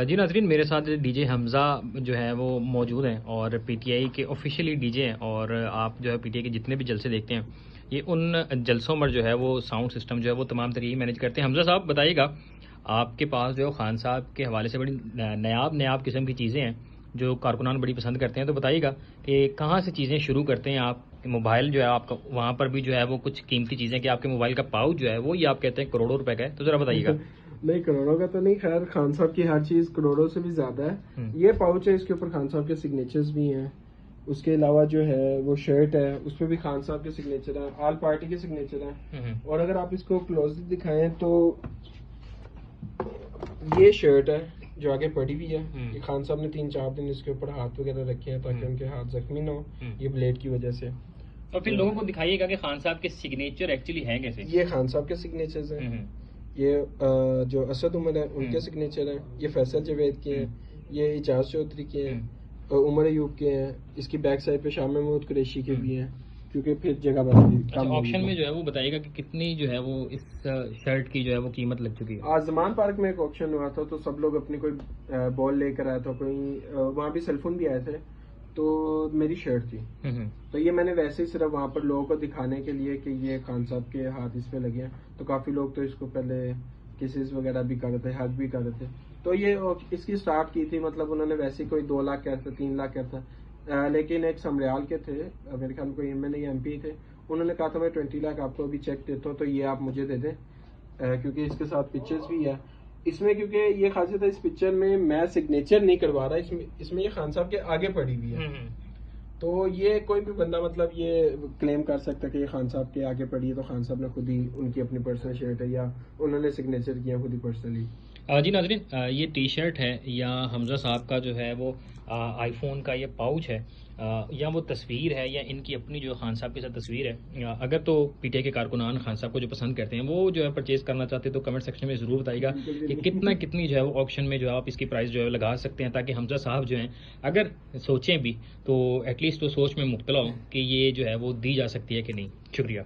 جی ناظرین، میرے ساتھ ڈی جے حمزہ جو ہے وہ موجود ہیں اور پی ٹی آئی کے آفیشیلی ڈی جے ہیں، اور آپ جو ہے پی ٹی آئی کے جتنے بھی جلسے دیکھتے ہیں یہ ان جلسوں پر جو ہے وہ ساؤنڈ سسٹم جو ہے وہ تمام طریقے مینیج کرتے ہیں۔ حمزہ صاحب بتائیے گا، آپ کے پاس جو خان صاحب کے حوالے سے بڑی نیاب قسم کی چیزیں ہیں جو کارکنان بڑی پسند کرتے ہیں، تو بتائیے گا کہ کہاں سے چیزیں شروع کرتے ہیں آپ؟ موبائل جو ہے آپ کا وہاں پر بھی جو ہے وہ کچھ قیمتی چیزیں کہ آپ کے موبائل کا پاؤچ جو ہے وہ یہ آپ کہتے ہیں کروڑوں روپے کا ہے، تو ذرا بتائیے گا۔ نہیں، کروڑوں کا تو نہیں، خیر خان صاحب کی ہر چیز کروڑوں سے بھی زیادہ ہے۔ یہ پاؤچ ہے، اس کے اوپر خان صاحب کے سگنیچرز بھی ہیں۔ اس کے علاوہ جو ہے وہ شرٹ ہے، اس پہ بھی خان صاحب کے سگنیچر ہیں، آل پارٹی کے سگنیچر ہیں۔ اور اگر آپ اس کو کلوزلی دکھائیں تو یہ شرٹ ہے جو آگے پڑی ہوئی ہے، کہ خان صاحب نے 3-4 دن اس کے اوپر ہاتھ وغیرہ رکھے ہیں تاکہ ان کے ہاتھ زخمی نہ ہو یہ بلیڈ کی وجہ سے۔ اور پھر لوگوں کو دکھائیے گا کہ خان صاحب کے سگنیچر ایکچولی ہیں کیسے۔ یہ خان صاحب کے سگنیچرز ہیں، یہ جو اسد عمر ہے ان کے سگنیچر ہیں، یہ فیصل جاوید کے ہیں، یہ اعجاز چودھری کے ہیں، عمر ایوب کے ہیں، اس کی بیک سائڈ پہ شاہ محمود قریشی کے بھی ہیں، کیونکہ پھر جگہ بس آپشن میں جو ہے وہ بتائیے گا کہ کتنی جو ہے وہ اس شرٹ کی جو ہے وہ قیمت لگ چکی ہے۔ آج زمان پارک میں ایک آپشن ہوا تھا تو سب لوگ اپنی کوئی بال لے کر آیا تھا، کوئی وہاں بھی سیل فون بھی آئے تھے، تو میری شرٹ تھی، تو یہ میں نے ویسے ہی صرف وہاں پر لوگوں کو دکھانے کے لیے کہ یہ خان صاحب کے ہاتھ اس پہ لگے ہیں، تو کافی لوگ تو اس کو پہلے کیسز وغیرہ بھی کر رہے تھے، حق بھی کر رہے تھے، تو یہ اس کی سٹارٹ کی تھی، مطلب انہوں نے ویسے کوئی 2 لاکھ کہا تھا، 3 لاکھ کہا تھا، لیکن ایک سمریال کے تھے میرے خیال میں، کوئی ایم ایل اے یا ایم پی تھے، انہوں نے کہا تھا میں 20 لاکھ آپ کو ابھی چیک دیتا ہوں، تو یہ آپ مجھے دے دیں، کیونکہ اس کے ساتھ پکچرز بھی ہے اس میں، کیونکہ یہ خاصیت ہے اس پکچر میں سگنیچر نہیں کروا رہا، اس میں یہ خان صاحب کے آگے پڑی ہوئی ہے، تو یہ کوئی بھی بندہ مطلب یہ کلیم کر سکتا ہے کہ یہ خان صاحب کے آگے پڑی ہے، تو خان صاحب نے خود ہی ان کی اپنی پرسنل شرٹ ہے یا انہوں نے سگنیچر کیا خود ہی پرسنلی۔ جی ناظرین، یہ ٹی شرٹ ہے یا حمزہ صاحب کا جو ہے وہ آئی فون کا یہ پاؤچ ہے، یا وہ تصویر ہے یا ان کی اپنی جو خان صاحب کے ساتھ تصویر ہے، اگر تو پی ٹی آئی کے کارکنان خان صاحب کو جو پسند کرتے ہیں وہ جو ہے پرچیز کرنا چاہتے ہیں تو کمنٹ سیکشن میں ضرور بتائیے گا کہ کتنی جو ہے وہ آپشن میں جو ہے آپ اس کی پرائس جو ہے لگا سکتے ہیں، تاکہ حمزہ صاحب جو ہیں اگر سوچیں بھی تو ایٹ لیسٹ تو سوچ میں مبتلا ہوں کہ یہ جو ہے وہ دی جا سکتی ہے کہ نہیں۔ شکریہ۔